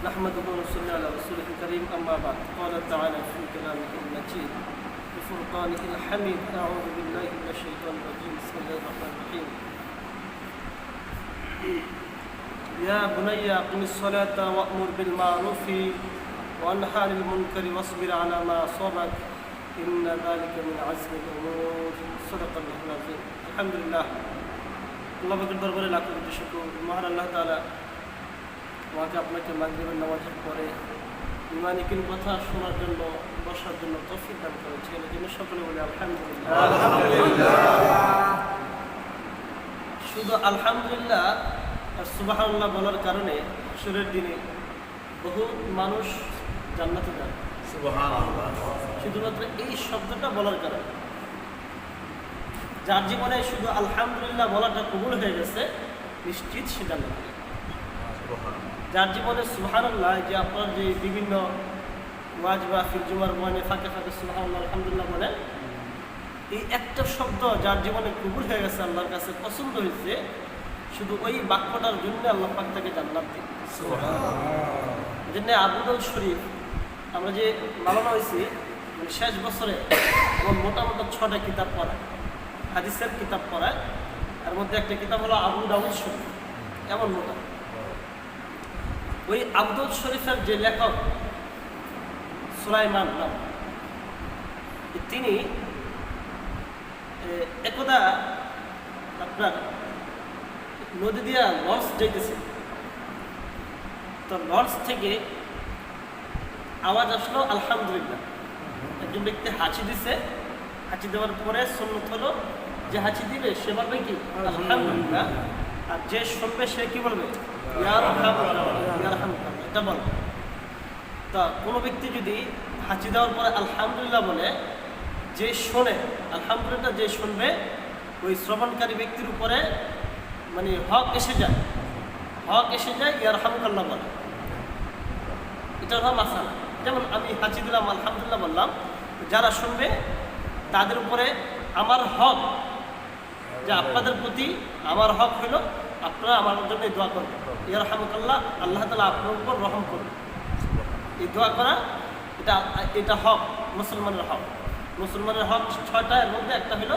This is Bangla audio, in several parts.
نحمده ونصلي على رسوله الكريم أما بعد قال تعالى في كلامه المجيد بفرقانه الحميد أعوذ بالله من الشيطان الرجيم بسم الله الرحمن الرحيم يا بني أقم الصلاة وأمر بالمعروف وانهى عن المنكر واصبر على ما أصابك إن ذلك من عزم الأمور صدق الله العظيم الحمد لله আল্লাহ পাকের দরবারে লাখ কোটি শুকর মহান আল্লাহ তাআলা আমাকে আপনাকে মাগরিবের নামাজের পরে ইমানিকিন কথা শোনার জন্য বসার জন্য তৌফিক দান করেছেন এই জন্য সকলে বলি আলহামদুলিল্লাহ আলহামদুলিল্লাহ। শুধু আলহামদুলিল্লাহ আর সুবহানাল্লাহ বলার কারণে হাশরের দিনে বহু মানুষ জান্নাতে যাবে সুবহানাল্লাহ, শুধুমাত্র এই শব্দটা বলার কারণে। যার জীবনে শুধু আলহামদুলিল্লাহ বলাটা কবুল হয়ে গেছে নিশ্চিত সে জান্নাতে যাবে। যার জীবনে সুবহানাল্লাহ যে আপনার যে বিভিন্ন ওয়াজ বা ফিরজুমার মনে ফাঁকে ফাঁকে সুবহানাল্লাহ আলহামদুলিল্লাহ বলেন, এই একটা শব্দ যার জীবনে কবুল হয়ে গেছে, আল্লাহর কাছে পছন্দ হয়েছে, শুধু ওই বাক্যটার জন্য আল্লাহ পাক তাকে জান্নাত দিন। এই জন্য আবু দাউদ শরীফ আমরা যে লালনা হয়েছি মানে শেষ বছরে আমার মোটামুটি 6টা কিতাব পড়ায়, হাদিসের কিতাব পড়ায়। এর মধ্যে একটা কিতাব হলো আবু দাউদ শরীফ, এমন মোটা। ওই আবু দাউদ শরীফের যে লেখক সুলাইমান নাম, তিনি একদা আপনার নদী দিয়া লঞ্চ যাইতেছে, তো লঞ্চ থেকে আওয়াজ আসলো আলহামদুলিল্লাহ। একজন ব্যক্তি হাঁচি দিছে, হাঁচি দেওয়ার পরে সুন্নত হলো যে হাঁচি দিবে সে বলবে কি আলহামদুলিল্লাহ, আর যে শুনবে সে কি বলবে এটা বলবে। তা কোনো ব্যক্তি যদি হাঁচি দেওয়ার পরে আলহামদুলিল্লাহ বলে, যে শোনে আলহামদুলিল্লাহ, যে শুনবে ওই শ্রবণকারী ব্যক্তির উপরে মানে হক এসে যায়, হক এসে যায় ইয়ারহামুকাল্লাহ বলে। এটা হলো মাসালা। যেমন আমি হাঁচি দিলাম আলহামদুলিল্লাহ বললাম, যারা শুনবে তাদের উপরে আমার হক, যে আপনাদের প্রতি আমার হক হলো আপনারা আমার জন্য দোয়া করবেন, ইয়ারহামুকাল্লাহ, আল্লাহ তাআলা আপনার উপর রহম করবেন। এই দোয়া করা এটা হক, মুসলমানের হক। মুসলমানের হক 6টা, এর মধ্যে একটা হলো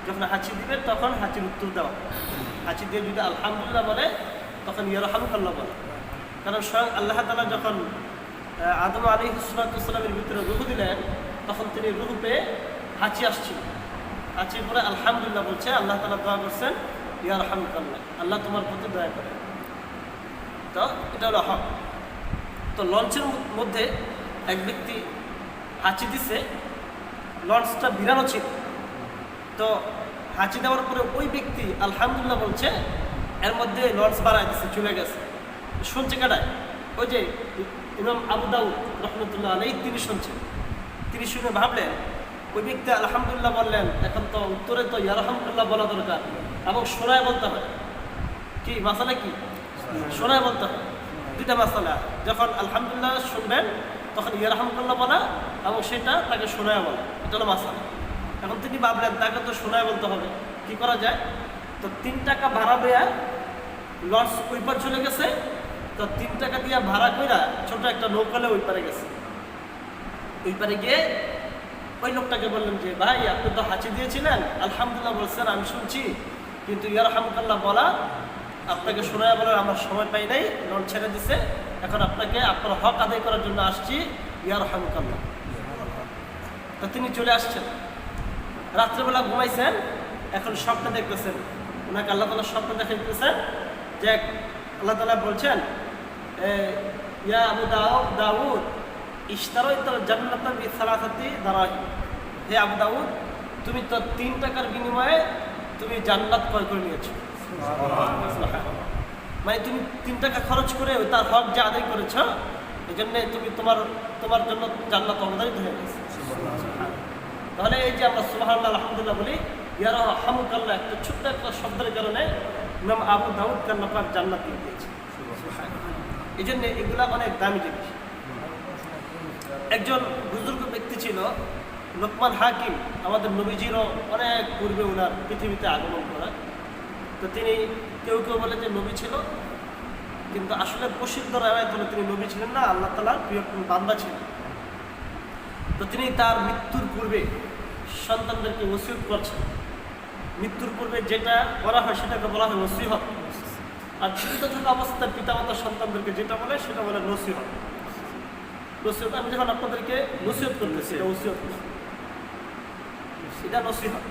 যখন হাঁচি দিবে তখন হাঁচির উত্তর দেওয়া। হাঁচি দিয়ে যদি আলহামদুলিল্লাহ বলে তখন ইয়ারহামুকাল্লাহ বলে। কারণ স্বয়ং আল্লাহ তাআলা যখন আদম আলাইহিস সালামের ভিতরে রূহ দিলেন, তখন তিনি রূহ পেয়ে হাঁচি আসছিল, হাঁচির পরে আলহামদুলিল্লাহ বলছে, আল্লাহ তাআলা দোয়া করছেন ইয়ারহামুকাল্লাহ, আল্লাহ তোমার প্রতি দয়া করে। তো এটা হলো হক। তো লঞ্চের মধ্যে এক ব্যক্তি হাঁচি দিছে, লঞ্চটা বিরানো ছিল, তো হাঁচি দেওয়ার পরে ওই ব্যক্তি আলহামদুলিল্লাহ বলছে, এর মধ্যে লঞ্চ বাড়ায় দিচ্ছে, চলে গেছে। শুনছে কাটায় ওই যে ইমাম আবু দাউদ রহমতুল্লাহ আলাইহি তিনি শুনছেন। তিনি শুনে ভাবলেন ওই ব্যক্তি আলহামদুলিল্লাহ বললেন, এখন তো উত্তরে তো ইয়ারহামুকাল্লাহ বলা দরকার এবং শোনায় বলতে হয়। কি মাসালা? কি শোনায় বলতে হয়। দুইটা মাসালা, যখন আলহামদুলিল্লাহ শুনবেন তখন ইয়ারহামুকাল্লাহ বলা এবং সেটা তাকে শোনায় বলা, এটা হলো মাসালা। এখন তিনি ভাবলেন তাকে তো শোনায় বলতে হবে, কি করা যায়? তো 3 টাকা ভাড়া দেয়া লঞ্চ ওই পার চলে গেছে। তো 3 টাকা দিয়ে ভাড়া কইরা ছোট একটা নৌকালে ওই পারে গেছে। ওই পারে গিয়ে ওই লোকটাকে বললেন যে ভাই, আপনি তো হাঁচি দিয়েছিলেন, আলহামদুলিল্লাহ বলছেন, আমি শুনছি, কিন্তু ইয়ারহামুকাল্লাহ বলা আপনাকে শোনায় বলার আমার সময় পাই নাই, লঞ্চ ছেড়ে দিছে, এখন আপনাকে আপনার হক আদায় করার জন্য আসছি, ইয়ারহামুকাল্লাহ। তো তিনি চলে আসছেন, রাত্রেবেলা ঘুমাইছেন, এখন স্বপ্ন দেখতেছেন, ওনাকে আল্লাহ তাআলা স্বপ্ন দেখাইতেছেন যে আল্লাহ তাআলা বলছেন, ইয়া আবু দাউদ ইশতারাইতাল জান্নাতা বিসালাসাতি দারাহিম, হে আবু দাউদ, তুমি তো 3 টাকার বিনিময়ে তুমি জান্নাত ক্রয় করে নিয়েছো। মানে তুমি 3 টাকা খরচ করে তার হক যে আদায় করেছো, এই জন্য তুমি তোমার জন্য জান্নাত অবধারিত হয়ে গেছে। তাহলে এই যে আমরা সুবহানাল্লাহ আলহামদুলিল্লাহ বলি, ইয়ারহামুকাল্লাহ, একটা ছোট্ট একটা শব্দের কারণে ইমাম আবু দাউদ আল্লাহ পাক জান্নাত দিয়ে দিয়েছে। এই জন্য এগুলা অনেক দামি জিনিস। একজন বুজুর্গ ব্যক্তি ছিল লোকমান হাকিম, আমাদের নবীজিরও অনেক পূর্বে ওনার পৃথিবীতে আগমন করা। তো তিনি কেউ কেউ বলে যে নবী ছিল, কিন্তু আসলে প্রসিদ্ধ রায়ত হলো তিনি নবী ছিলেন না, আল্লাহ তাআলার প্রিয় বান্দা ছিলেন। তো তিনি তার মৃত্যুর পূর্বে সন্তানদেরকে ওসিয়ত করছেন। মৃত্যুর পূর্বে যেটা করা হয় সেটাকে বলা হয় নসিহত, আর জীবিত থাকা অবস্থায় পিতামাতা সন্তানদেরকে যেটা বলে সেটা বলে নসিহত। নসিহত আমি যখন আপনাদেরকে নসিহত করতেছি এটা ওসিয়ত না, এটা নসিহত,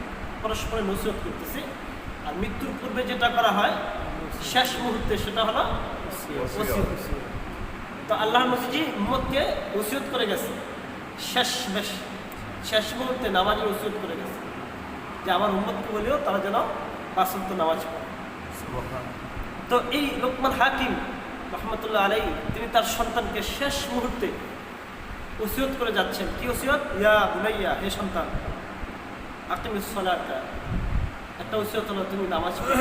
পরস্পরে নসিহত করতেছি। আর মৃত্যুর পূর্বে যেটা করা হয় শেষ মুহূর্তে সেটা হলো ওসিয়ত। তো আল্লাহ নবীজি উম্মতকে ওসিয়ত করে গেছে, শেষ মুহূর্তে নামাজে ওসিয়ত করে গেছে যে আমার উম্মতকে বলেও তারা যেন 5 ওয়াক্ত নামাজ পড়ে। তো এই লোকমান হাকিম রহমতুল্লাহ আলাইহি তিনি তার সন্তানকে শেষ মুহূর্তে ওসিয়ত করে যাচ্ছেন। কি ওসিয়ত? ইয়া বুনাইয়া, হে সন্তান, আকিমিস সালাতা, একটা ওসিয়ত হলো তুমি নামাজ পড়ো।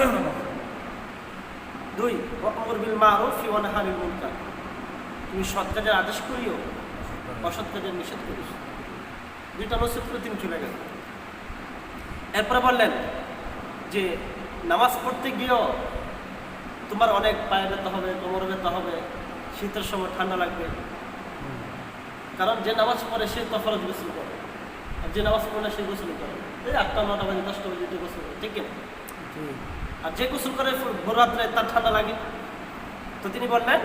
2 ওয়া'মুর বিল মা'রুফ ওয়া নাহি আনিল মুনকার, তুমি সৎ কাজের আদেশ করিও, অসৎ কাজের নিষেধ করিস। 2টা নসিহত করে তিনি চলে গেলেন। এরপরে বললেন যে নামাজ পড়তে গিয়েও তোমার অনেক পায়ে ব্যথা হবে, কোমরে ব্যথা হবে, শীতের সময় ঠান্ডা লাগবে, কারণ যে নামাজ পড়ে সে তো ফরজ গোসল করে, আর যে নামাজ পড়ে না সে গোসল করে এই 8টা 9টা বাজে 10টা বাজে যে গোসল করে, ঠিক না? আর যে গোসল করে ভোর রাত্রে তার ঠান্ডা লাগে। তো তিনি বললেন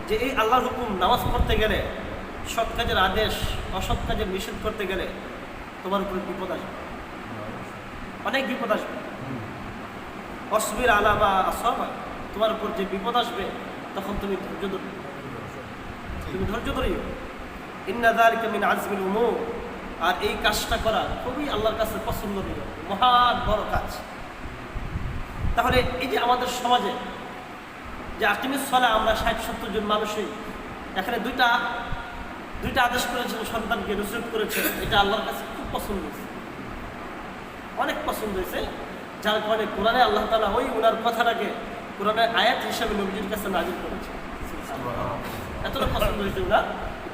যে এই আল্লাহর হুকুম নামাজ পড়তে গেলে, সৎ কাজের আদেশ অসৎ কাজের নিষেধ করতে গেলে তোমার উপর বিপদ আসবে, অনেক বিপদ আসবে। অসবির আলা বা আসবা, তোমার উপর যে বিপদ আসবে তখন তুমি ধৈর্য ধরিও। ইন্না যালিকা মিন আজমিল উমুর, আর এই কাজটা করা খুবই আল্লাহর কাছে পছন্দনীয়, মহান বড় কাজ। তাহলে এই যে আমাদের সমাজে যে আকিমিস সালাহ, আমরা 60-70 জন মানুষই এখানে দুইটা আদেশ করেছেন, সন্তানকে নসিহত করেছেন, এটা আল্লাহর কাছে খুব পছন্দ হয়েছে, অনেক পছন্দ হয়েছে। যার কারণে কোরআনে আল্লাহ তাআলা ওই ওনার কথাটাকে কোরআনের আয়াত হিসেবে নবীজির কাছে নাযিল করেছে। এতটা পছন্দ হয়েছে ওনার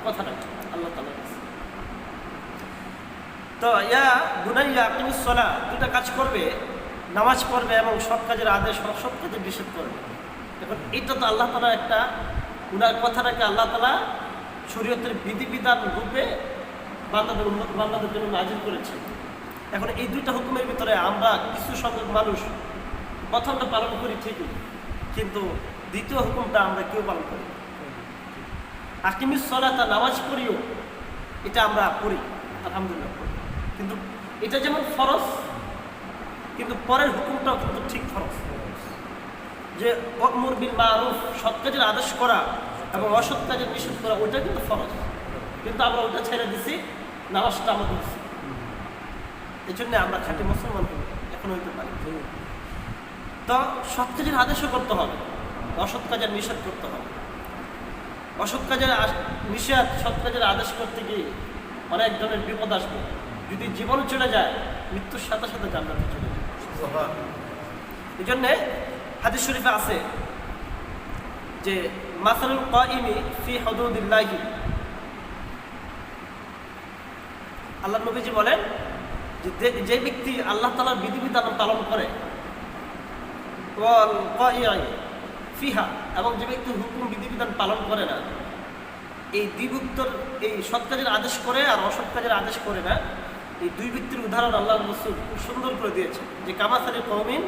কথাটাকে আল্লাহ তাআলার কাছে। তো ইয়া বুনাইয়া আকিমিস সালাহ, 2টা কাজ করবে, নামাজ পড়বে এবং সৎ কাজের আদেশ অসৎ কাজের নিষেধ করবে। এখন এটা তো আল্লাহ তাআলা একটা ওনার কথাটাকে আল্লাহ তাআলা শরীয়তের বিধিবিধান রূপে বান্দাদের জন্য নাযিল করেছে। এখন এই 2টা হুকুমের ভিতরে আমরা কিছু সংখ্যক মানুষ প্রথমটা পালন করি ঠিকই, কিন্তু দ্বিতীয় হুকুমটা আমরা কেউ পালন করি। আকিমিস সালাতা, নামাজ পড়িও, এটা আমরা পড়ি আলহামদুলিল্লাহ পড়ি, কিন্তু এটা যেমন ফরজ, কিন্তু পরের হুকুমটাও কিন্তু ঠিক ফরজ, যে ওয়া'মুর বিল মা'রুফ, সৎ কাজের আদেশ করা এবং অসৎ কাজের নিষেধ করা, ওইটা কিন্তু ফরজ, কিন্তু আমরা ওইটা ছেড়ে দিছি, নামাজটা আমাদের দিচ্ছি। এই জন্য আমরা খাঁটি মুসলমান এখন হইতে পারি। তো সৎ কাজের আদেশও করতে হবে, অসৎ কাজের নিষেধ করতে হবে। অসৎ কাজের নিষেধ, সৎ কাজের আদেশ করতে গিয়ে অনেক ধরনের বিপদ আসবে। যদি জীবন চলে যায়, মৃত্যুর সাথে সাথে জান্নাতে চলে যায়। এই জন্যে হাদিস শরীফে আছে যে মাসালুল কাইমি ফি হুদুদিল্লাহি, আল্লাহ নবীজি বলেন যে ব্যক্তি আল্লাহ তাআলার বিধিবিধান পালন করে, ওয়াল কাইয়ি ফিহা, এবং যে ব্যক্তি হুকুম বিধিবিধান পালন করে না, এই দ্বিভুক্তর, এই সৎ কাজের আদেশ করে আর অসৎ কাজের আদেশ করে না, এই 2 ব্যক্তির উদাহরণ আল্লাহর রাসূল খুব সুন্দর করে দিয়েছে। যে কামাসালি কওমিন,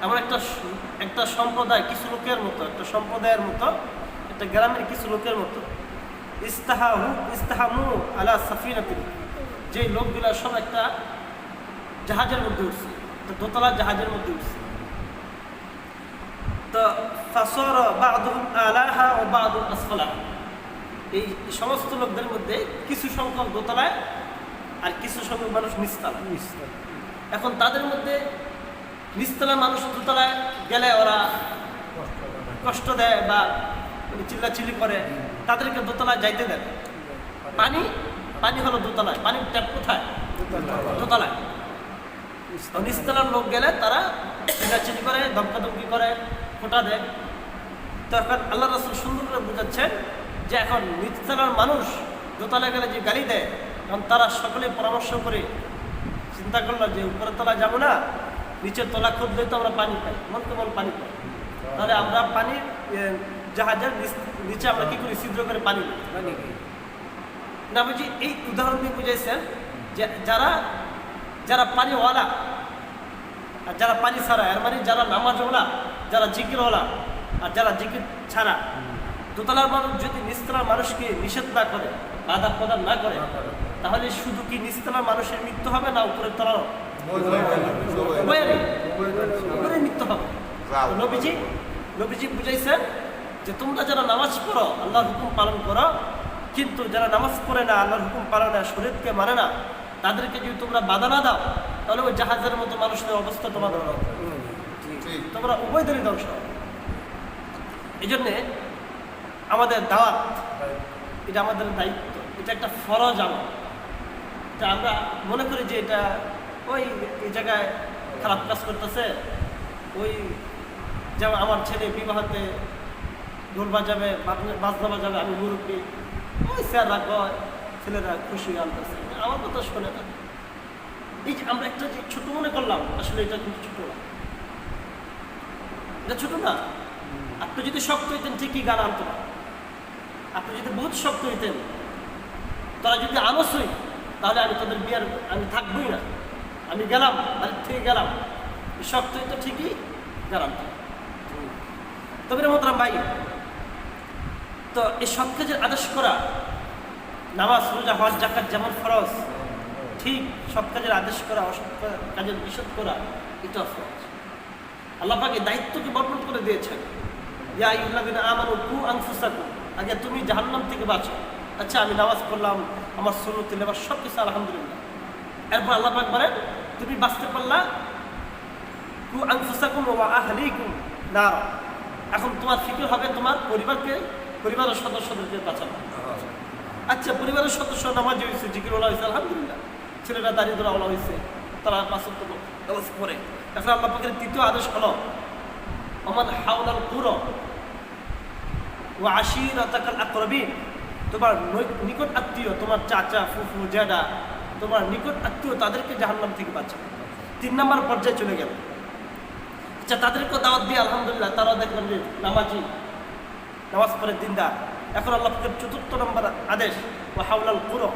এমন একটা সম্প্রদায়, কিছু লোকের মতো, একটা সম্প্রদায়ের মতো, একটা গ্রামের কিছু লোকের মতো, ইস্তাহামু আলা সাফিনাতিন, যে লোকগুলা সব একটা জাহাজের মধ্যে উঠছে, তো দোতলা জাহাজের মধ্যে উঠছে। তো ফাসার বা'দুহুম আলাহা ওয়া বা'দুহুম আসফালাহা, এই সমস্ত লোকদের মধ্যে কিছু সংখ্যক দোতলায় আর কিছু সংখ্যক মানুষ নিচতলায়। এখন তাদের মধ্যে নিচতলা মানুষ দোতলায় গেলে ওরা কষ্ট দেয় বা চিল্লাচিল্লি করে, তাদেরকে দোতলায় যাইতে দেয়। পানি হলো দোতলায়, পানির ট্যাপ কোথায়? দোতলায়। নিচতলার লোক গেলে তারা চিল্লাচিল্লি করে, ধমকাধমকি করে, ফোঁটা দেয়। তো এখন আল্লাহ রাসূল সুন্দর করে বুঝাচ্ছেন যে এখন নিচতলার মানুষ দোতলায় গেলে যে গালি দেয়, কারণ তারা সকলে পরামর্শ করে চিন্তা করলো যে উপরের তলায় যাবো না, নিচের তলা খুঁজলেই তো আমরা পানি পাই, মন কেমন পানি পাই, তাহলে আমরা পানির জাহাজের নিচে আমরা কি করি, ছিদ্র করে পানি নবীজি এই উদাহরণ দিয়ে বুঝাইছেন যে যারা পানিওয়ালা আর যারা পানি ছাড়া, এর মানে যারা নামাজওয়ালা, যারা জিকিরওয়ালা আর যারা জিকির ছাড়া, দোতলার মানুষ যদি নিচতলার মানুষকে নিষেধ না করে, বাধা প্রদান না করে, তাহলে শুধু কি নিচতলার মানুষের মৃত্যু হবে না উপরের তলারও উভয়েরই মৃত্যু হবে। নবীজি বুঝাইছেন যে তোমরা যারা নামাজ পড়ো, আল্লাহর হুকুম পালন করো, কিন্তু যারা নামাজ পড়ে না, আল্লাহর হুকুম পালন না, শরীয়তকে মানে না, তাদেরকে যদি তোমরা বাধা না দাও, তাহলে ওই জাহাজের মতো মানুষদের অবস্থা তোমাদের হবে, তোমরা উভয়দেরই ধ্বংস হবে। এই জন্যে আমাদের দাওয়াত, এটা আমাদের দায়িত্ব, এটা একটা ফরজ আমল। তা আমরা মনে করি যে এটা ওই এই জায়গায় খারাপ কাজ করতেছে, ওই যেমন আমার ছেলে বিবাহতে ঢোল বাজাবে, বাজনা বাজাবে, আমি মুরব্বী, ওই স্যাররা কয়, ছেলেরা খুশি আনতেছে, আমার কথা শোনে না। এই যে আমরা একটা যে ছোট মনে করলাম, আসলে এটা কিন্তু ছোট না, এটা ছোট না। আপনি যদি শক্ত হইতেন ঠিকই গান আনতো না, আপনি যদি বহুত শক্ত হইতেন, তারা যদি আনসই, তাহলে আমি তাদের বিয়ার আমি থাকবই না, আমি গেলাম, বাড়ির থেকে গেলাম, শক্ত হইতো ঠিকই গান আনতো। তবে মোহতারাম ভাই, তো এই সৎ কাজের আদেশ করা, নামাজ, রোজা, হজ, যাকাত যেমন ফরজ, ঠিক সৎ কাজের আদেশ করা, অসৎ কাজের নিষেধ করা, এটা ফরজ। আল্লাহ পাক এই দায়িত্বকে বর্ণন করে দিয়েছেন, ইয়া আইয়ুহাল্লাযীনা আমানু কু আনফুসাকুম, আগে তুমি জাহান্নাম থেকে বাঁচো। আচ্ছা, আমি নামাজ পড়লাম, আমার সুন্নতি লেবাস সব কিছু আলহামদুলিল্লাহ। এরপর আল্লাহ পাক বলেন, তুমি বাঁচতে পারলা, কু আনফুসাকুম ওয়া আহলিকুম নার, এখন তোমার ফিকির হবে তোমার পরিবারের সদস্যদেরকে বাঁচানো। আচ্ছা, পরিবারের সদস্য নামাজি হয়েছে, জিকিরওয়ালা হয়েছে, আলহামদুলিল্লাহ, ছেলেরা দাঁড়িয়ে হয়েছে, তারা পাঁচ ওয়াক্ত নামাজ পড়ে। এখন আল্লাহ পাকের তৃতীয় আদেশ হলো, আমার হাওলাল কুরো ও আশিরাতাকাল আকরাবিন, তোমার নিকট আত্মীয়, তোমার চাচা, ফুফু, জ্যাঠা, তোমার নিকট আত্মীয়, তাদেরকে জাহান্নাম থেকে বাঁচাও। 3 নম্বর পর্যায়ে চলে গেল। আচ্ছা, তাদেরকে দাওয়াত দিয়ে আলহামদুলিল্লাহ, তারাও দেখবেন যে নামাজি, নামাজ পড়ে দিনদার। এখন আল্লাহ পাকের 4র্থ নম্বর আদেশ, ও হাওলাল কুরো,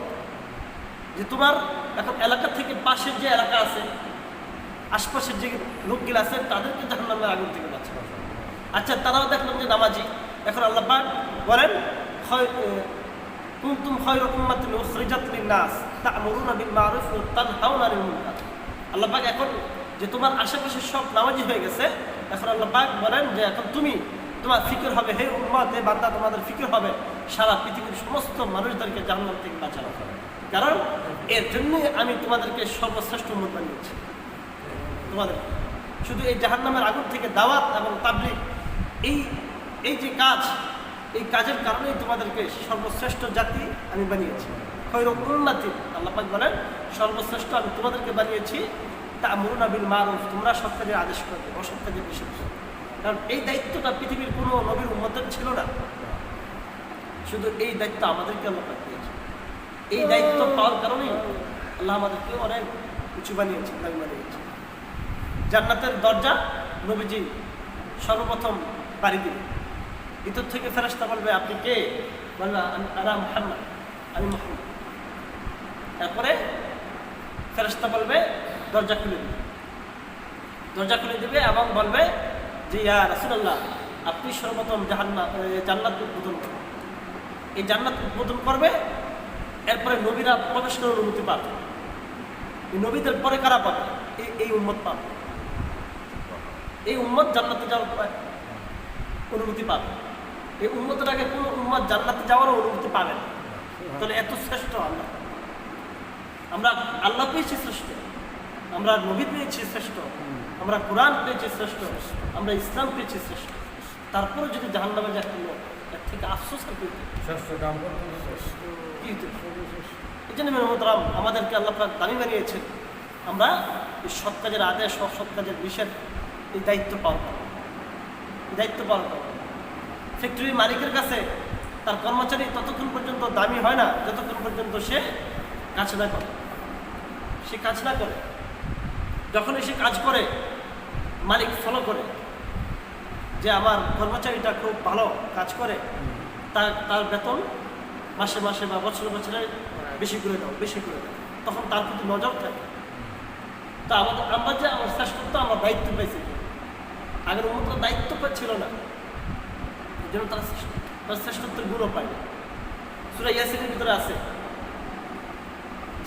যে তোমার এখন এলাকা থেকে পাশের যে এলাকা আছে, আশপাশের যে লোকগুলো আছে, তাদেরকে জাহান্নামের আগুন থেকে বাঁচাও। আচ্ছা, তারাও দেখলাম যে নামাজি। এখন আল্লাহ পাক বলেন, কুনতুম খায়রা উম্মাতিন উখরিজাত লিন-নাস তা'মুরুনা বিল মা'রুফ ওয়া তানহাউনা আনিল মুনকার। আল্লাহ পাক এখন যে তোমার আশেপাশে সব নামাজি হয়ে গেছে, এখন আল্লাহ পাক বলেন যে এখন তোমার ফিকির হবে, হে উম্মত, হে বান্দা, তোমাদের ফিকির হবে সারা পৃথিবীর সমস্ত মানুষদেরকে জাহান্নাম থেকে বাঁচানো হবে। কারণ এর জন্যই আমি তোমাদেরকে সর্বশ্রেষ্ঠ উম্মত বানিয়েছি। তোমাদের শুধু এই জাহান্নামের আগুন থেকে দাওয়াত এবং তাবলীগ, এই যে কাজ, এই কাজের কারণেই তোমাদেরকে সর্বশ্রেষ্ঠ জাতি আমি বানিয়েছি। খৈরু উম্মাতি, আল্লাহ পাক বলেন সর্বশ্রেষ্ঠ আমি তোমাদেরকে বানিয়েছি। তা'মুরুনা বিল মা'রুফ, তোমরা সৎ কাজের আদেশ করবে, অসৎ কাজের নিষেধ করবে। কারণ এই দায়িত্বটা পৃথিবীর কোনো নবীর উম্মতের ছিল না, শুধু এই দায়িত্ব আমাদেরকে আল্লাহ পাক দিয়েছে। এই দায়িত্ব পাওয়ার কারণেই আল্লাহ আমাদেরকে অনেক উঁচু বানিয়েছে, দামি বানিয়েছে। জান্নাতের দরজা নবীজি সর্বপ্রথম পাড়ি দিবে। ভিতর থেকে ফেরেশতা বলবে, আপনি কে? বলবে, আনা মুহাম্মদ, আমি মুহাম্মদ। তারপরে ফেরেশতা বলবে, দরজা খুলে দিবে, দরজা খুলে দিবে এবং বলবে যে, ইয়া রাসূলুল্লাহ, আপনি সর্বপ্রথম জান্নাত উদ্বোধন করবেন। এই জান্নাত উদ্বোধন করবে, এরপরে নবীরা প্রবেশ করার অনুমতি পাবে। এই নবীদের পরে কারা পাবে? এই উম্মত পাবে। এই উম্মত জান্নাতে যাওয়ার অনুমতি পাবে। এই উম্মতের আগে কোনো উম্মত জান্নাতে যাওয়ারও অনুমতি পাবে না। তাহলে এত শ্রেষ্ঠ আমরা আল্লাহ পেয়েছি শ্রেষ্ঠ, আমরা নবী পেয়েছি শ্রেষ্ঠ, আমরা কোরআন পেয়েছি শ্রেষ্ঠ, আমরা ইসলাম পেয়েছি শ্রেষ্ঠ। তারপরে যদি জাহান্নামে যাচ্ছে, এর থেকে আফসোস কি হতো? এই জন্য মোহতারাম, আমাদেরকে আল্লাহ পাক দামি বানিয়েছেন। আমরা এই সৎ কাজের আদেশ, অসৎ কাজের নিষেধ, এই দায়িত্ব পালন করব, এই দায়িত্ব পালন করব। ফ্যাক্টরির মালিকের কাছে তার কর্মচারী ততক্ষণ পর্যন্ত দামি হয় না যতক্ষণ পর্যন্ত সে কাজ না করে। সে কাজ না করে, যখনই সে কাজ করে, মালিক ফলো করে, যে আমার কর্মচারীটা খুব ভালো কাজ করে, তার বেতন মাসে মাসে বা বছরে বছরে বেশি করে দাও, বেশি করে দাও, তখন তার প্রতি নজর থাকে। তা আমরা যে আমার শ্রেষ্ঠত্ব, আমরা দায়িত্ব পেয়েছি, আগের উন্নত দায়িত্ব ছিল না, এই জন্য তার শ্রেষ্ঠত্বের গুণও পায় না। সূরা ইয়াসিনের ভিতরে আছে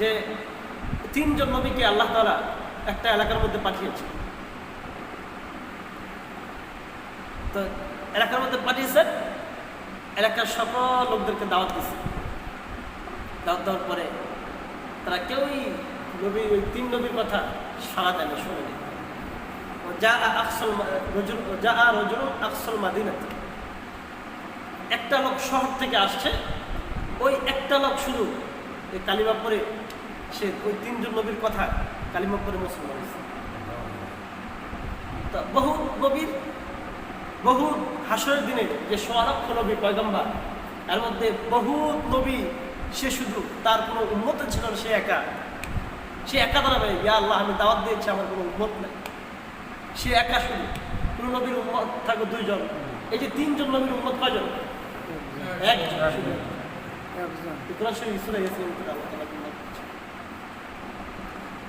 যে 3 জন নবীকে আল্লাহ তাআলা একটা এলাকার মধ্যে পাঠিয়েছে। তো এলাকার মধ্যে পাঠিয়েছেন, এলাকার সকল লোকদেরকে দাওয়াত দিচ্ছে। দাওয়াত দেওয়ার পরে তারা কেউই ওই 3 নবীর কথা সাড়া দেয় না, শোনেনি। আকসল মাদিনাতে, একটা লোক শহর থেকে আসছে, ওই একটা লোক শুধু এই কালিমা পড়ে সে ওই 3 জন নবীর কথা কালিমা পড়ে মুসলমান হয়েছে। তা বহু নবীর, বহু হাসরের দিনে যে 100 লক্ষ নবী পয়গম্বর, এর মধ্যে বহু নবী সে শুধু, তার কোনো উম্মত ছিল না, সে একা দাঁড়াবে, ইয়া আল্লাহ আমি দাওয়াত দিয়েছি, আমার কোনো উম্মত নেই, সে একা শুধু। কোনো নবীর উম্মত থাকবে 2 জন, এই যে 3 জন নবীর উম্মত কয়জন? একজন।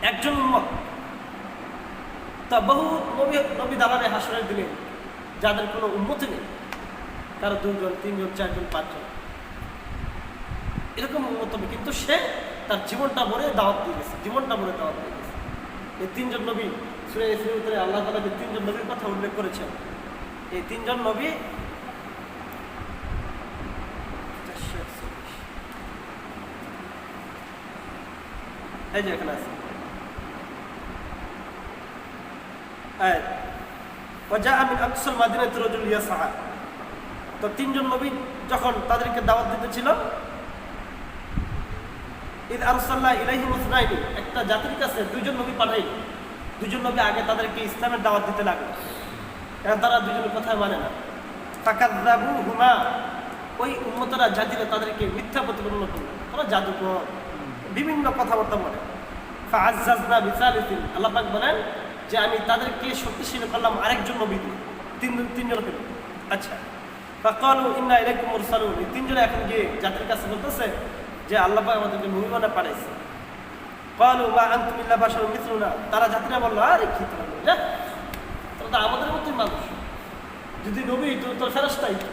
একজন উম্মত। তা বহু নবী দাঁড়াবে হাসরের দিনে যাদের কোনো উম্মত নেই, কারো 2 জন, 3 জন, 4 জন, 5 জন, এরকম উম্মত হবে, কিন্তু সে তার জীবনটা ভরে দাওয়াত দিয়ে গেছে, জীবনটা ভরে দাওয়াত দিয়ে গেছে। এই 3 জন নবী, সূরা ইয়াসিনের ভিতরে আল্লাহ তাআলা যে 3 জন নবীর কথা উল্লেখ করেছেন, এই 3 জন নবী এই যে এখানে আছে, তো 3 জন নবী যখন তাদেরকে দাওয়াত দিতেছিল, একটা জাতির কাছে 2 জন নবী পাঠাই, 2 জন নবী আগে তাদেরকে ইসলামের দাওয়াত দিতে লাগলো, কারণ তারা 2 জনের কথাই মানে না। ফাকাযযাবুহুমা, ওই উম্মতরা জাতিরা তাদেরকে মিথ্যা প্রতিপন্ন করলো, তারা জাদুকর, বিভিন্ন কথাবার্তা বলে। ফাআযযাযনা বিসালিসিন, আল্লাহ পাক বলেন যে আমি তাদেরকে শক্তিশালী করলাম আরেকজন নবী দিয়ে, 3 জন পেল। আচ্ছা, ফাকালু ইন্না ইলাইকুম মুরসালুন, এই 3 জন এখন গিয়ে জাতির কাছে বলতেছে যে আল্লাহ পাক আমাদেরকে নবী বানায় পাঠাইছে। ক্বালু মা আনতুম ইল্লা বাশারুম মিসলুনা, তারা জাতিরা বলল আরে কি তোরা তো আমাদের মতোই মানুষ, যদি নবী হইতো তো ফেরেশতাই তো,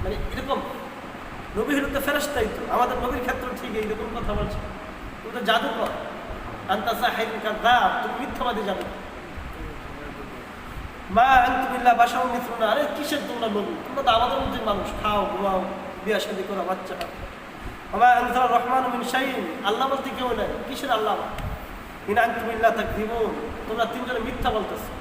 মানে এরকম নবী হইলে তো ফেরেশতাই তো, আমাদের নবীর ক্ষেত্রে ঠিক এইরকম কথা বলছে, তুমি তো জাদুকর, আনতা সাহিরুন কাযাব, তুমি মিথ্যাবাদী জাদুকর। মা আনতুম ইল্লা বাশারুম মিসলুনা, আরে কিসের তোমরা নবী, তোমরা তো আমাদের মতোই মানুষ, খাও ঘুমাও, বিয়া শাদী করো, বাচ্চা। ওমা আনজালা রহমানু মিন শাইইন, আল্লাহ বলতে কেউ নেই, কিসের আল্লাহ? ইন আনতুম ইল্লা তাকযিবুন, তোমরা 3 জনে মিথ্যা বলতেছো।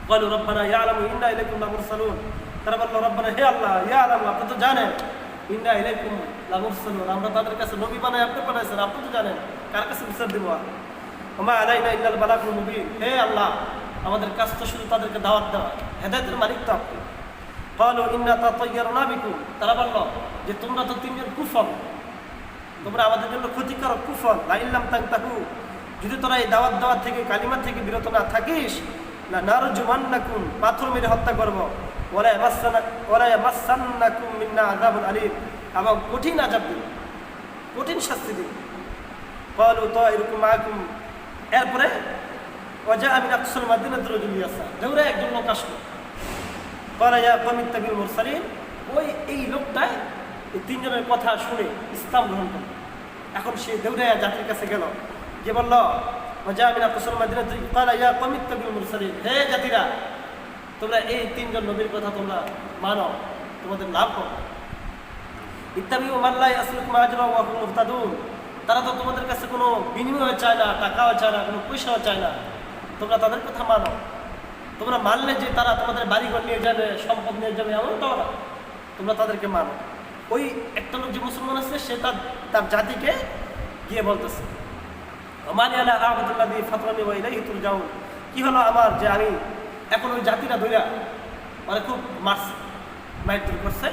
ক্বালু রব্বানা ইয়ালামু ইন্না ইলাইকুম লামুরসালুন, তারা বলল রব্বানা হে আল্লাহ, ইয়ালামু, আপনি তো জানেন, ইন্না ইলাইকুম লামুরসালুন, আমরা তাদের কাছে নবী বানাই, আপনি পাঠাইছেন, আপনি তো জানেন, কার কাছে বিচার দেব? ওমা আলাইনা ইল্লাল বালাগুল মুবিন, হে আল্লাহ আমাদের কাজ তো শুধু তাদেরকে দাওয়াত দেওয়া, হেদায়েতের মালিক তো আপনি। ক্বালু ইন্না তাতায়্যারনা বিকুম, তারা বলল যে তোমরা তো 3 জন কুফর, তোমরা আমাদের জন্য ক্ষতিকারক কুফর, লা ইল্লাম তানতাহু, যদি তোরা এই দাওয়াত থেকে, কালিমা থেকে বিরত না থাকিস, না নারজুমান্নাকুম, পাথর মেরে হত্যা করব, ওয়ালা ইয়ামাসসান্নাকুম মিন্না আযাবুন আলীম, এবং কঠিন আযাব দিব, কঠিন শাস্তি দিব। ক্বালু তায়রুকুম মাআকুম, এরপরে ওয়াজা মিন আকসাল মাদিনাতি রাজুলুন ইয়াসা, দৌড়ে একজন লোক আসলো, ক্বালা ইয়া কওমি ইত্তাবিউল মুরসালিন, ওই এই লোকটাই এই 3 জনের কথা শুনে ইসলাম গ্রহণ করল। এখন সে দৌড়ে জাতির কাছে গেল, যে বলল ওয়াজা মিন আকসাল মাদিনাতি, ক্বালা ইয়া কওমি ইত্তাবিউল মুরসালিন, হে জাতিরা তোমরা এই 3 জন নবীর কথা তোমরা মানো, তোমাদের লাভ হবে। ইত্তাবিউ মান লা ইয়াসলুকুম আজরা ওয়া হুম মুহতাদুন, তারা তো তোমাদের কাছে কোনো বিনিময় চায় না, টাকাও চায় না, কোনো পয়সাও চায় না, তোমরা তাদের কথা মানো। তোমরা মানলে যে তারা তোমাদের বাড়িঘর নিয়ে যাবে, সম্পদ নিয়ে যাবে, এমনটাও না, তোমরা তাদেরকে মানো। ওই একটা লোক যে মুসলমান আছে, সে তার জাতিকে গিয়ে বলতেছে মানি আলা আবদুল্লাহি ফাতরানি ওয়া ইলাইহি তুরজাউন, কি হলো আমার যে আমি এখন ওই জাতিরা ধইরা মানে খুব মারছে, মারধর করছে।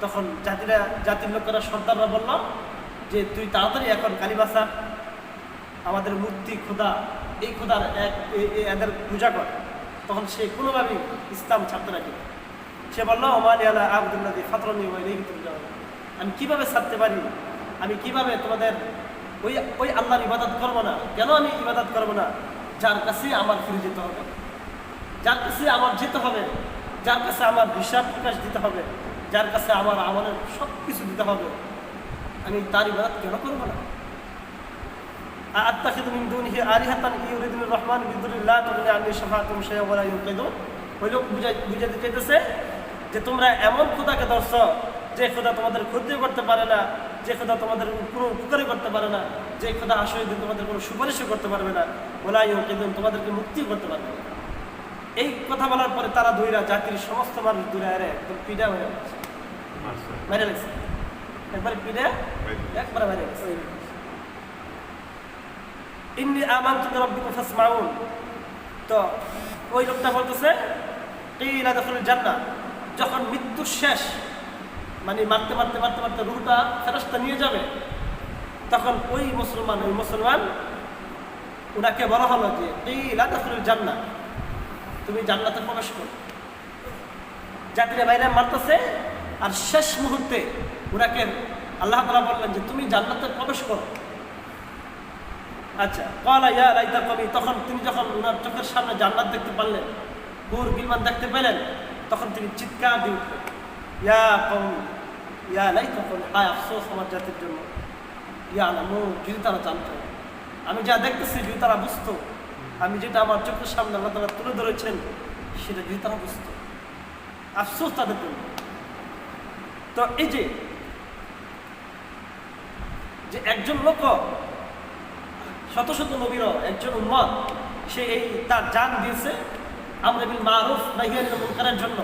তখন জাতির লোকেরা, সর্দাররা বলল যে তুই তাড়াতাড়ি এখন কালিমা ছাড়, আমাদের মূর্তি খোদা, এই খোদার এদের পূজা কর। তখন সে কোনোভাবেই ইসলাম ছাড়তে রাখে। সে বলল ওমালি আলা আবদুল্লাদি ফাতরানি ওয়া ইলাইহি তুরজাউন, আমি কিভাবে ছাড়তে পারি, আমি কিভাবে তোমাদের ওই ওই আল্লাহর ইবাদত করবো না? কেন আমি ইবাদত করবো না? যার কাছে আমার ফিরে যেতে হবে, যার কাছে আমার যেতে হবে, যার কাছে আমার হিসাব প্রকাশ দিতে হবে, যার কাছে আমার আমলের সব কিছু দিতে হবে, আমি তার ইবাদত কেন করবো না? আত্তাখিযু মিন দুনিহি আলিহাতান ইউরিদুর রহমান বিদুল্লাহ তুগনি আননি শাফাআতুহুম শাইআন ওয়া লা ইউনকিদুন। ওই লোক বুঝাতে চাইতেছে যে তোমরা এমন খোদাকে ধরছ যে খোদা তোমাদের ক্ষতি করতে পারে না, যে খোদা তোমাদের কোনো উপকারই করতে পারে না, যে খোদা আসলে দিন তোমাদের কোনো সুপারিশও করতে পারবে না, ওয়া লা ইউনকিদুন, তোমাদেরকে মুক্তিও করতে পারবে না। এই কথা বলার পরে তারা দুইরা জাতির সমস্ত মানুষ দূরে আরে একদম পিডা হয়ে গেছে, মেরে গেছে, একবার পিডা একবার মেরে গেছে। ইন্নী আমানতু বিরাব্বিকুম ফাসমাউন। তো ওই লোকটা বলতেছে কিলা দাখুলুল জান্নাহ, যখন মৃত্যু শেষ, মানে মারতে মারতে মারতে মারতে রূহটা ফেরেশতা নিয়ে যাবে, তখন ওই মুসলমান ওনাকে বলা হলো যে কিলা দাখুলুল জান্নাহ, তুমি জান্নাতে প্রবেশ করো। জাতিরা বাইরে মারতেছে, আর শেষ মুহূর্তে ওনাকে আল্লাহ তাআলা বললেন যে তুমি জান্নাতে প্রবেশ করো। আচ্ছা, ক্বালা ইয়া লাইতা কওমি, তখন তিনি যখন ওনার চোখের সামনে জান্নাত দেখতে পারলেন, হুর গিলমান দেখতে পেলেন, তখন তিনি চিৎকার দিয়ে উঠলেন, ইয়া কওমি ইয়া লাইতা কওমি, হায় আফসোস আমার জাতির জন্য, ইয়া লামু, যদি তারা জানতো, আমি যা দেখতেছি যদি তারা বুঝতো, আমি যেটা আমার চোখের সামনে আল্লাহ তাআলা তুলে ধরেছেন সেটা যদি তারা বুঝতো, আফসোস তাদের জন্য। তো এই যে একজন লোক, শত শত নবীর একজন উম্মত, সে এই তার জান দিয়েছে আমর বিল মারুফ নাহি আনিল মুনকারের জন্য,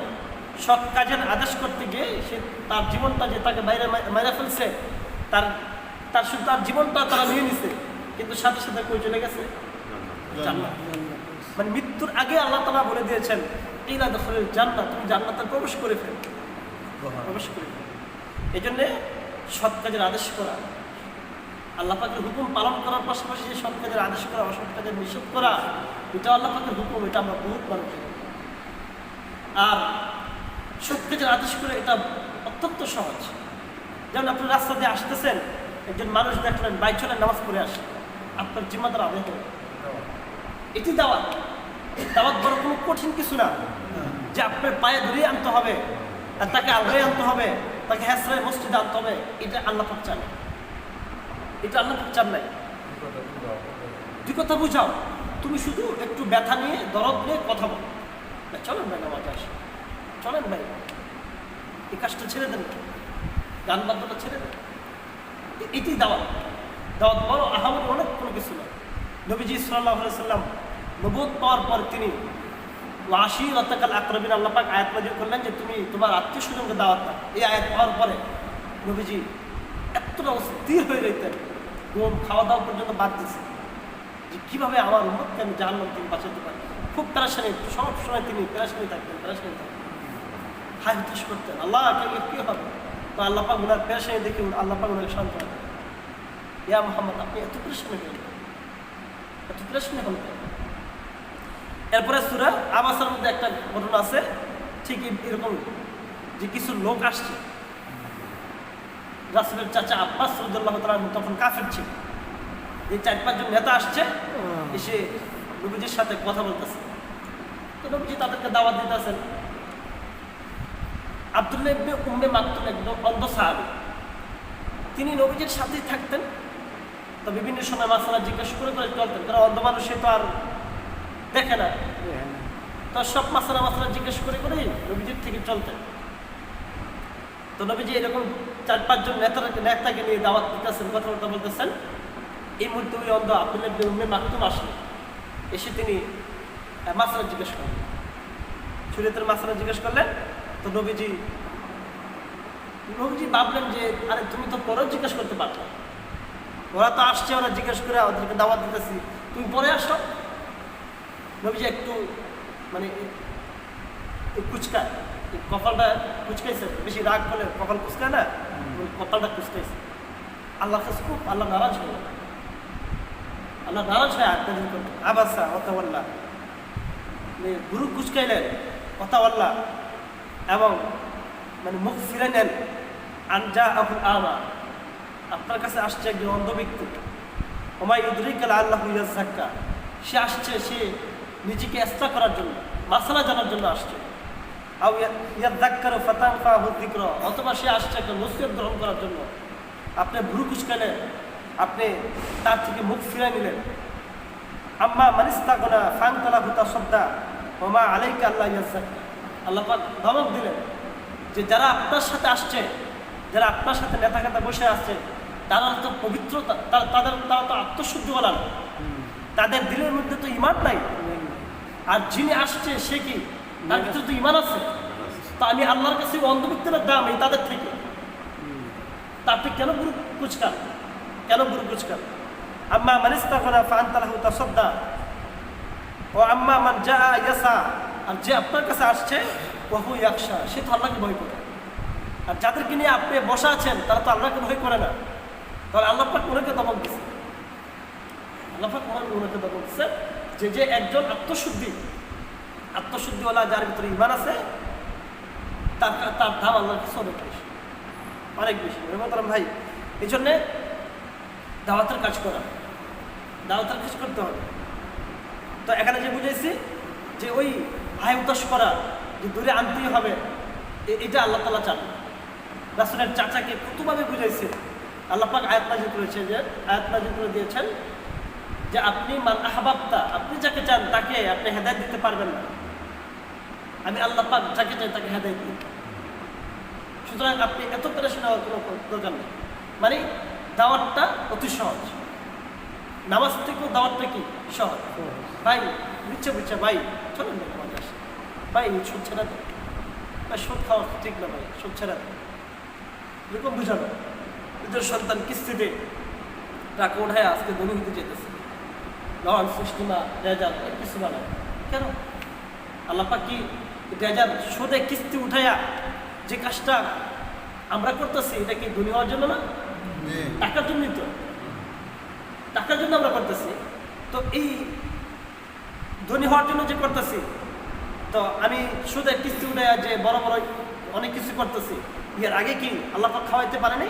সৎ কাজের আদেশ করতে গিয়ে সে তার জীবনটা যে তাকে বাইরে মেরে ফেলছে, তার শুধু তার জীবনটা তারা নিয়ে নিছে, কিন্তু সাথে সাথে কই চলে গেছে জান্নাত। মানে মৃত্যুর আগে আল্লাহ তাআলা বলে দিয়েছেন ইলা দাখুলুল জান্নাহ, তুমি জান্নাতে প্রবেশ করে ফেল, প্রবেশ করে ফেল। এই জন্যে সৎ কাজের আদেশ করা, আল্লাহ পাকের হুকুম পালন করার পাশাপাশি যে সৎ কাজের আদেশ করা, অসৎ কাজের নিষেধ করা, এটা আল্লাহ পাকের হুকুম, এটা আমরা বহুত মানুষ। আর সৎ কাজের আদেশ করে এটা অত্যন্ত সহজ। যেমন আপনি রাস্তা দিয়ে আসতেছেন, একজন মানুষ দেখলেন বাইক চলে নামাজ পড়ে আসে, আপনার জিম্মাদার আদায় হবে, এটি দাওয়াত। দাওয়াত বড় কোনো কঠিন কিছু না যে আপনার পায়ে ধরিয়ে আনতে হবে, আর তাকে আলগায় আনতে হবে, তাকে হেসরায় মসজিদে আনতে হবে, এটা আল্লাহ পাক চান, এটা আল্লাহ পাক চান নাই। দুই কথা বুঝাও, তুমি শুধু একটু ব্যথা নিয়ে দরদ নিয়ে কথা বলো, চলেন ভাই নামাজে আসে, চলেন ভাই এই কাজটা ছেড়ে দেন, গান বাদ্যটা ছেড়ে দেন, এটি দাওয়াত। দাওয়াত বড় আহামরি অনেক কোনো কিছু না। নবীজি সাল্লাল্লাহু আলাইহি সাল্লাম নবুয়ত পাওয়ার পর তিনি ওয়াশিরাতাকাল আকরাবিন, আল্লাহ পাক আয়াত নাযিল করলেন যে তুমি তোমার আত্মীয় স্বজনকে দাওয়াত দাও। এই আয়াত পাওয়ার পরে নবীজি এতটা স্থির হয়ে যেতেন, ঘুম খাওয়া দাওয়া পর্যন্ত বাদ দিয়েছে, যে কীভাবে আমার উম্মতকে আমি জাহান্নাম থেকে বাঁচাতে পারি। খুব পেরেশানি, সব সময় তিনি পেরেশানি থাকতেন, হাই হতাশ করতেন, আল্লাহ কী হবে। তো আল্লাহ পাক ওনার পেরেশানি দেখে আল্লাহ পাক ওনাকে শান্ত করেন, ইয়া মুহাম্মদ আপনি এত পেরেশানি হলেন, এত পেরেশানি হলেন। এরপরে সূরা আবাসার মধ্যে একটা ঘটনা আছে, ঠিক এরকম যে কিছু লোক আসছে, রাসূলের চাচা আব্বাস রাদিয়াল্লাহু তাআলা তখন কাফের ছিল, এই 4-5 জন নেতা আসছে, এসে নবীজির সাথে কথা বলতেছে। তো নবীজি তাদেরকে দাওয়াত দিতেছেন। আব্দুল্লাহ ইবনে উম্মে মাকতুম একদম অন্ধ সাহাবী, তিনি নবীজির সাথেই থাকতেন। তো বিভিন্ন সময় মাসালা জিজ্ঞেস করে করে চলতেন, কারণ অন্ধ মানুষ সে তো আর দেখে না, তো সব মাসালা জিজ্ঞেস করে করেই নবীজির থেকে চলতেন। তো নবীজি এরকম 4-5 জন নেতাকে নিয়ে দাওয়াত দিতেছেন, কথাবার্তা বলতেছেন। এই মুহূর্তে ওই অন্ধ আব্দুল্লাহ ইবনে উম্মে মাকতুম আসলেন, এসে তিনি মাসালা জিজ্ঞেস করলেন, শরীয়তের মাসালা জিজ্ঞেস করলেন। তো নবীজি ভাবলেন যে আরে তুমি তো পরেও জিজ্ঞেস করতে পারতো, ওরা তো আসছে, ওরা জিজ্ঞেস করে ওদেরকে দাওয়াত দিতেছি, তুমি পরে আসো। নবীজি একটু মানে কুচকায়, কপালটা কুচকাইছে, বেশি রাগ করলে কপাল কুচকায় না, কপালটা কুচকাইছে। আল্লাহ কাছে খুব আল্লাহ নারাজ হয়ে, আল্লাহ নারাজ হয় আত্মদিন করতে, আবাসা অতওয়াল্লা। গুরু কুচকাইলেন কথা বললা এবং মানে মুখ ফিরে নেন আনজা আবুল আমা, আপনার কাছে আসছে একজন অন্ধ ব্যক্তি, ওমাই উদ্রিকাল আল্লাহ ইয়াজ্জাক্কা, সে আসছে সে নিজেকে ইস্তা করার জন্য, মাসালা জানার জন্য আসছে, আও ইয়াজ্জাক্কারু ফাতানফাহু যিকরা, অথবা সে আসছে একটা নসিহত গ্রহণ করার জন্য। আপনি ভুরু কুচকালেন, আপনি তার থেকে মুখ ফিরে নিলেন। আম্মা মানিস্তাগনা ফানতালাহু তাসাদ্দা ওমা আলাইকা আল্লাহ ইয়াজ্জাক্কা, আল্লাহ পাক ধমক দিলেন যে যারা আপনার সাথে আসছে, যারা আপনার সাথে নেতা খাতা বসে আসছে, তারা তো পবিত্র, তারা তো আত্মশুদ্ধিওয়ালা না, তাদের দিলের মধ্যে তো ইমান নাই। আর যিনি আসছে সে কি, তার ভিতরে তো ইমান আছে। তা আমি আল্লাহর কাছে অন্ধ ব্যক্তির দাম এই তাদের থেকে, তা আপনি কেন গুরু কুচকান, কেন গুরু কুচকান? আম্মা মানিস্তাগনা ফানতালাহু তাসাদ্দা ও আম্মা মান জাআ ইয়াসা, আর যে আপনার কাছে আসছে ওহু ইয়াকশা, সে তো আল্লাহকে ভয় করে। আর যাদেরকে নিয়ে আপনি বসা আছেন তারা তো আল্লাহকে ভয় করে না, তাহলে আল্লাহ পাক ওনাকে দমন দিচ্ছে। আল্লাহ পাক ওনাকে দমন দিচ্ছে যে একজন আত্মশুদ্ধিওয়ালা, যার ভিতরে ইমান আছে, তার দাম আল্লাহর কাছে অনেক বেশি, অনেক বেশি। ভাই, এই জন্যে দাওয়াতের কাজ করতে হবে। তো এখানে যে বুঝেছি যে ওই ভাই উদাস করা, যে দূরে আনতেই হবে, এটা আল্লাহ তাআলা চান। রাসূলের চাচাকে কতভাবে বুঝাইছে, আল্লাহ পাক আয়াত নাযিল করেছে, যে আয়াত নাযিল করে দিয়েছেন যে আপনি মান আহবাবতা, আপনি যাকে চান তাকে আপনি হেদায়েত দিতে পারবেন না, আমি আল্লাহ পাক যাকে চাই তাকে হেদায়েত দিই। সুতরাং আপনি এত পেরেশান হওয়ার কোনো দরকার নেই। মানে দাওয়াতটা অতি সহজ, নামাজ থেকেও দাওয়াতটা কি সহজ। ভাই বুঝছে ভাই, চলেন না আমাদের আসে, ভাই সুদ ছেড়া দেয়, ভাই সুদ খাওয়া ঠিক না, ভাই সুদ ছেড়া দেয়, এরকম বুঝানো। নিজের সন্তান কিস্তিতে টাকা উঠায় আজকে ধনী হতে যেতেছে, লন সিস্টেমা রেজাল্ট কিছু বানায় কেন? আল্লাহ পাক কি রেজাল্ট সুদে কিস্তি উঠাইয়া যে কাজটা আমরা করতেছি, এটা কি ধনী হওয়ার জন্য না? টাকার জন্যই তো, টাকার জন্য আমরা করতেছি। তো এই ধনী হওয়ার জন্য যে করতেছি, তো আমি সুদে কিস্তি উঠাইয়া যে বড় বড় অনেক কিছু করতেছি, এর আগে কি আল্লাহ পাক খাওয়াইতে পারেনি?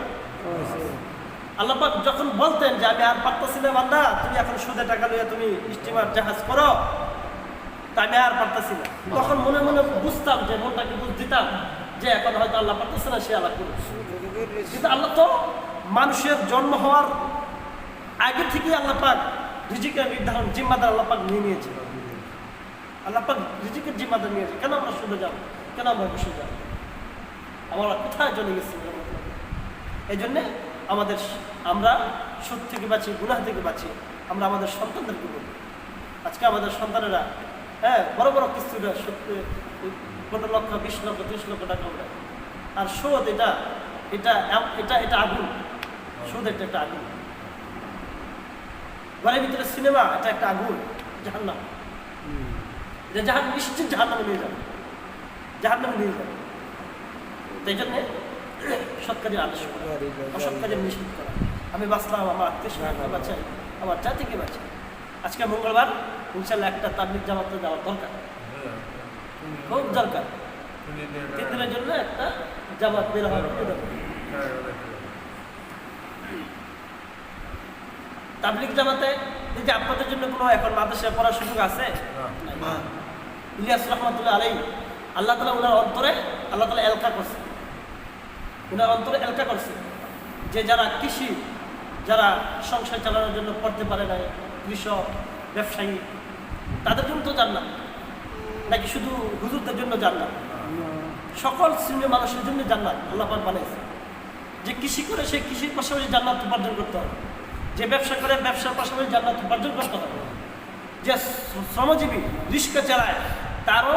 আল্লাহ পাক যখন বলতেন যে আমি আর পারতেছি না বান্দা, তুমি এখন সুদে টাকা লইয়া তুমি স্টিমার জাহাজ করো, তা আমি আর পারতেছি না, তখন মনে মনে বুঝতাম, যে মনটাকে বুঝ দিতাম যে এখন হয়তো আল্লাহ পারতেছে না, সে আল্লাহ করছে। কিন্তু আল্লাহ তো মানুষের জন্ম হওয়ার আগে থেকেই আল্লাহ পাক রিজিকের নির্ধারণ জিম্মাদার আল্লাহ পাক নিয়ে নিয়েছে। আল্লাহ পাক রিজিকের জিম্মাদার নিয়েছে। কেন আমরা সুদে যাব, কেন আমরা বসে যাব, আমরা কোথায় চলে গেছি? এই জন্যে আমরা সুদ থেকে বাঁচি, গুনাহ থেকে বাঁচি, আমরা আমাদের সন্তানদেরকে বলি। আজকে আমাদের সন্তানেরা বড় বড় কিস্তিটা 15 লক্ষ 20 লক্ষ 30 লক্ষ টাকা উঠায়। আর সুদ এটা আগুন, সুদ একটা আগুন। ঘরের ভিতরে সিনেমা, এটা একটা আগুন, জাহান্নাম। নিশ্চিত জাহান্নামে নিয়ে যাবে, তাই জন্যে সৎ কাজের আদেশ করা, অসৎ কাজের নিষেধ করা। আমি বাঁচলাম, আমার আত্মীয় স্বজনকে বাঁচাই, আমার জাতিকে বাঁচাই। আজকে মঙ্গলবার, ইনশাল্লাহ একটা তাবলিগ জামাতে যাওয়ার দরকার, খুব দরকার। 3 দিনের জন্য একটা জামাত বের হওয়ার দরকার। তাবলিগ জামাতে যে আপনাদের জন্য কোনো এখন মাদ্রাসায় পড়ার সুযোগ আছে? ইলিয়াস রহমাতুল্লাহ আলাইহি, আল্লাহ তাআলা ওনার অন্তরে এলকা করছে, ওনার অন্তরে এলকা করছে যে যারা কৃষি, যারা সংসার চালানোর জন্য পড়তে পারে না, কৃষক, ব্যবসায়ী, তাদের জন্য তো জান্নাত নাকি শুধু হুজুরদের জন্য জান্নাত? সকল শ্রেণীর মানুষের জন্য জান্নাত আল্লাহ পাক বানাইছে। যে কৃষি করে সে কৃষির পাশাপাশি জান্নাত উপার্জন করতে হবে, যে ব্যবসা করে ব্যবসার পাশাপাশি জান্নাত উপার্জন করতে হবে, যে শ্রমজীবী রিক্সা চালায় তারও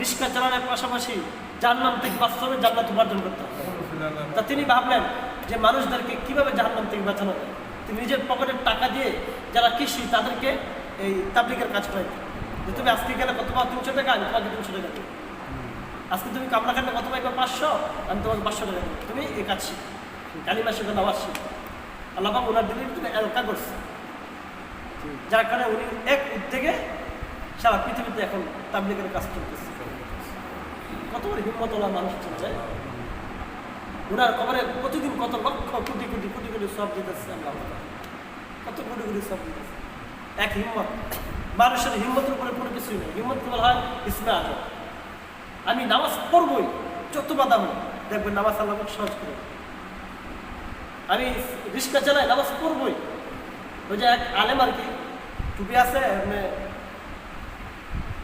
রিক্সা চালানোর পাশাপাশি জাহান্নাম থেকে বাঁচতে হবে, জান্নাত উপার্জন করতে হবে। তা তিনি ভাবলেন যে মানুষদেরকে কিভাবে জাহান্নাম থেকে বাঁচানো যায়। তিনি নিজের পকেটের টাকা দিয়ে যারা কৃষি তাদেরকে এই তাবলিগের কাজ করাই, যে তুমি আজকে গেলে কত পাও 300 টাকা, আমি তোমাকে 300 টাকা দেবো। আজকে তুমি কামলা খাটলে কত পাইবা 500, আমি তোমাকে 500 টাকা দেবো। তুমি এই কাজ শিখো, কালিমা শিখো, নামাজ শিখো। আল্লাহ পাক ওনার দিলে তুমি এলকা করছে, যার কারণে উনি এক উদ্যোগে সারা পৃথিবীতে এখন তাবলীগের কাজ চলতেছে। কত বড় হিম্মতওয়ালা মানুষ ছিল যে ওনার কবরে প্রতিদিন কত লক্ষ কোটি কোটি কোটি কোটি সব দিতেছে, আল্লাহ কত কোটি কোটি সব দিতেছে। এক হিম্মত, মানুষের হিম্মতের উপরে কোনো কিছুই নেই। হিম্মত বলা হয় ইসমে আজম। আমি নামাজ পড়বই যত বাধা হোক, দেখবেন নামাজ আল্লাহ সহজ করে। আমি রিক্সা চালাই, নামাজ পড়বই। ওই যে এক আলেম আর কি, টুপি আছে,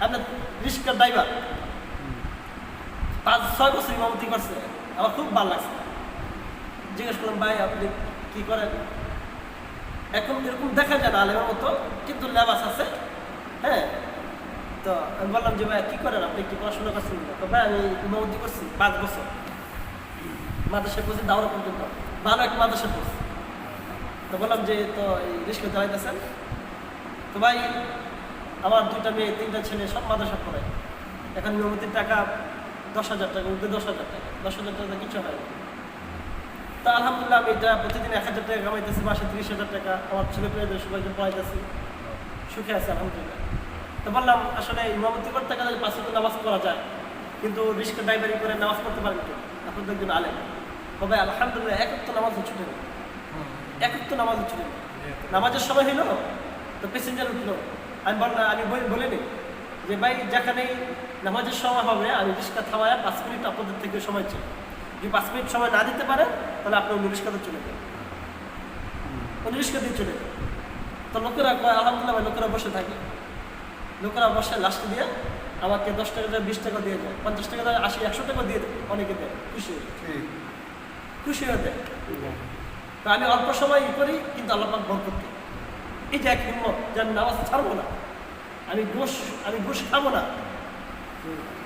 আপনার রিক্সার ড্রাইভার 5-6 বছর ইমামতি করছে, আমার খুব ভালো লাগছে। জিজ্ঞেস করলাম, ভাই আপনি কি করেন? এখন এরকম দেখা যায় না আলেমের মতো, কিন্তু লেবাস আছে। হ্যাঁ, তো আমি বললাম যে ভাই কি করেন আপনি, একটু পড়াশোনা করছেন? ভাই আমি ইমামতি করছি 5 বছর, মাদ্রাসায় পড়ছি দাওরা পর্যন্ত, ভালো এক মাদ্রাসায় পড়ছি। তো বললাম যে তো এই রিক্সা চালাইতেছেন? তো ভাই আমার 2টা মেয়ে 3টা ছেলে সব মাদ্রাসা পড়ায়, এখন ইমামতির টাকা 10,000 টাকা, উঠে 10,000 টাকা, 10,000 টাকা কিছু হয় না। তা আলহামদুলিল্লাহ আমি এটা প্রতিদিন 1,000 টাকা কামাইতেছি, মাসে 30,000 টাকা আমার ছেলে পেয়েদের সবাইকে পড়াইতেছি, সুখে আছে আলহামদুলিল্লাহ। তো বললাম আসলে ইমামতি করতে গেলে 5 ওয়াক্ত নামাজ পড়া যায়, কিন্তু রিক্সা ড্রাইভারি করে নামাজ পড়তে পারেন কেউ? আপনার দেখবেন আলেম তবে আলহামদুলিল্লাহ 1 ওয়াক্ত নামাজ ছুটে নেই, 1 ওয়াক্ত নামাজ ছুটে নেই। নামাজের সময় হইল তো প্যাসেঞ্জার উঠলো, আমি বললাম, আমি বলিনি যে ভাই যেখানেই নামাজের সময় হবে আমি রিক্সা থামায় 5 মিনিট আপনাদের থেকে সময় চাই। যদি 5 মিনিট সময় না দিতে পারেন তাহলে আপনি অন্য রিক্সাতে চলে যান, অন্য রিক্সা দিয়ে চলে যান। তো লোকেরা আলহামদুলিল্লাহ ভাই লোকেরা বসে থাকে, লোকেরা বসে লাস্ট দিয়ে আমাকে 10 টাকা 20 টাকা দিয়ে যায়, 50 টাকা 80 100 টাকা দিয়ে দেয়, অনেকে দেয়, খুশি খুশি হয়ে দেয়। তো আমি অল্প সময় করি, কিন্তু আল্লাহ পাক বরকত দেয়। এই যে এক হিম্মত যে আমি নামাজ ছাড়বো না, আমি ঘুষ খাবো না,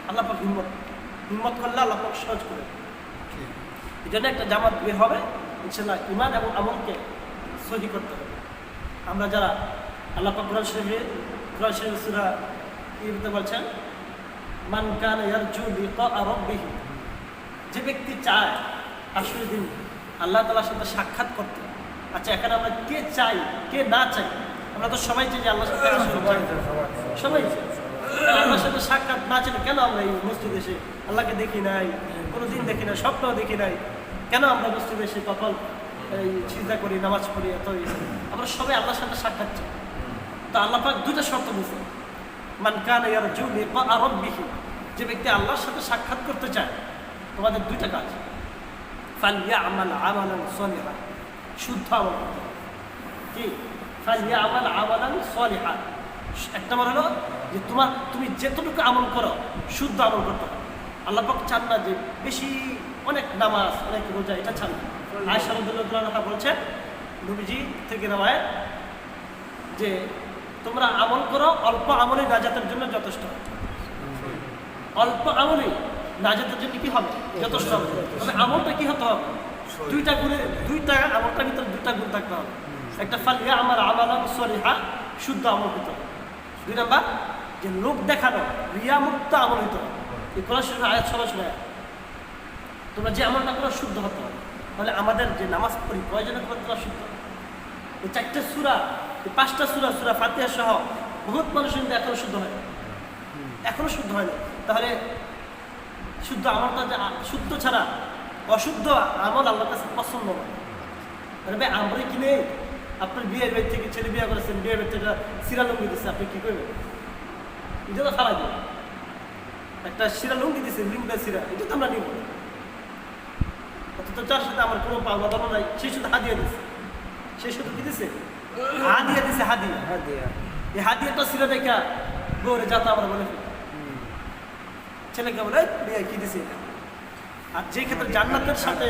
আল্লাহ পাক হিম্মত করলে আল্লাহ পাক সহজ করে। এই জন্য একটা জামাত বের হবে ইনশাআল্লাহ, ঈমান এবং আমলকে সহি করতে হবে। আমরা যারা আল্লাহ পাক কোরআন শরীফে সূরা ইবতে বলছেন, মান কানা ইয়ারজু লিকা রাব্বিহ, যে ব্যক্তি চায় আসলে দিন আল্লাহ তাআলার সাথে সাক্ষাৎ করতে। আচ্ছা, এখানে আমরা কে চাই কে না চাই? আমরা তো সবাই চাই যে আল্লাহর সাথে সবাই চাই। আল্লাহর সাথে সাক্ষাৎ না চাইলে কেন আমরা এই মসজিদে এসে আল্লাহকে দেখি নাই, কোনোদিন দেখি নাই, স্বপ্নও দেখি নাই, কেন আমরা মসজিদে এসে কপাল এই সিজদা করি, নামাজ পড়ি? এত আমরা সবাই আল্লাহর সাথে সাক্ষাৎ চাই। তো আল্লাহ পাক 2টা শর্ত দিয়েছে, মান কানা ইয়ারজু লিকা রাব্বিহি, যে ব্যক্তি আল্লাহর সাথে সাক্ষাৎ করতে চায় তোমাদের 2টা কাজ, ফালইয়ামাল আমালান সালিহা, শুদ্ধ আমল করতে হবে। কি? ফালইয়ামাল আমালান সালিহা। এক নম্বর হলো যে তুমি যেতটুকু আমল করো শুদ্ধ আমল করতে হবে। আল্লাহ পাক চান না যে বেশি অনেক নামাজ অনেক রোজা, এটা চান না। আয়েশা রাদিয়াল্লাহু আনহা বলছেন নবীজি থেকে নেওয়ায় যে তোমরা আমল করো, অল্প আমলে নাজাতের জন্য যথেষ্ট হবে। অল্প আমলে নাজাতের জন্য কি হবে? যথেষ্ট হবে। তবে আমলটা কি হতে হবে? 2টা গুণে, 2টা আমলটার ভিতরে 2টা গুণ থাকতে হবে। একটা ফালইয়ামাল আমালান সালিহা, শুদ্ধ আমল করতে হবে। 2 নাম্বার যে লোক দেখানো রিয়া মুক্ত আমল হতে হবে। এই কোরআন শরীফের আয়াত সবাই শোনা, তোমরা যে আমলটা করো শুদ্ধ হতে হবে। তাহলে আমাদের যে নামাজ পড়ি প্রয়োজনে তোমরা শুদ্ধ হবে। এই 4টে সূরা, এই 5টা সূরা, সূরা ফাতিহা সহ বহুত মানুষ কিন্তু এখনো শুদ্ধ হয় না, এখনো শুদ্ধ হয় না। তাহলে শুদ্ধ আমলটা যে শুদ্ধ ছাড়া অশুদ্ধ আমল আল্লাহর কাছে পছন্দ নয়। আরে ভাই আমরাই কিনে আপনার বিয়ের বেদ থেকে ছেলে বিয়ে করেছেন, বিয়ের বেদ থেকে সিরা লুঙ্গি দিচ্ছে, আপনি কি করবেন? এটা তো খারাপ। একটা সিরা লুঙ্গি দিচ্ছে, লিঙ্গা সিরা, এটা তো আমরা নিব। অথচ যার সাথে আমার কোনো পাওনা দানো নাই, সে শুধু হাদিয়া দিচ্ছে। সে শুধু কি দিচ্ছে? হাদিয়া দিচ্ছে, হাদিয়া। এই হাদিয়াটা সিরা দেখা গৌরে যাতা আমরা বলে ফেলি, ছেলেকে বলে বিয়ে কি দিছে এটা। আর যে ক্ষেত্রে জান্নাতের সাথে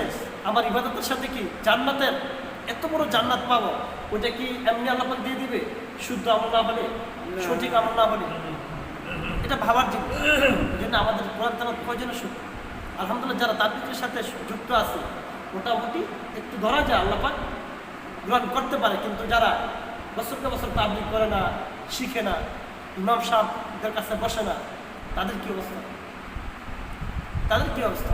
আমার ইবাদতের সাথে কি জান্নাতের এত বড় জান্নাত পাবো, ওটা কি এমনি আল্লাহ পাক দিয়ে দিবে? শুদ্ধ আমল না হলে, সঠিক আমল না হলে, এটা ভাবার জিনিস। এই জন্য আমাদের কোরআন তেলাওয়াত প্রয়োজনীয় শুদ্ধ। আলহামদুলিল্লাহ যারা তাবলীগের সাথে যুক্ত আছে মোটামুটি একটু ধরা যায় আল্লাহ পাক গ্রহণ করতে পারে, কিন্তু যারা বছরকে বছর তাবলীগ করে না, শিখে না, ইমাম সাহেবদের কাছে বসে না, তাদের কি অবস্থা? তাদের কি অবস্থা?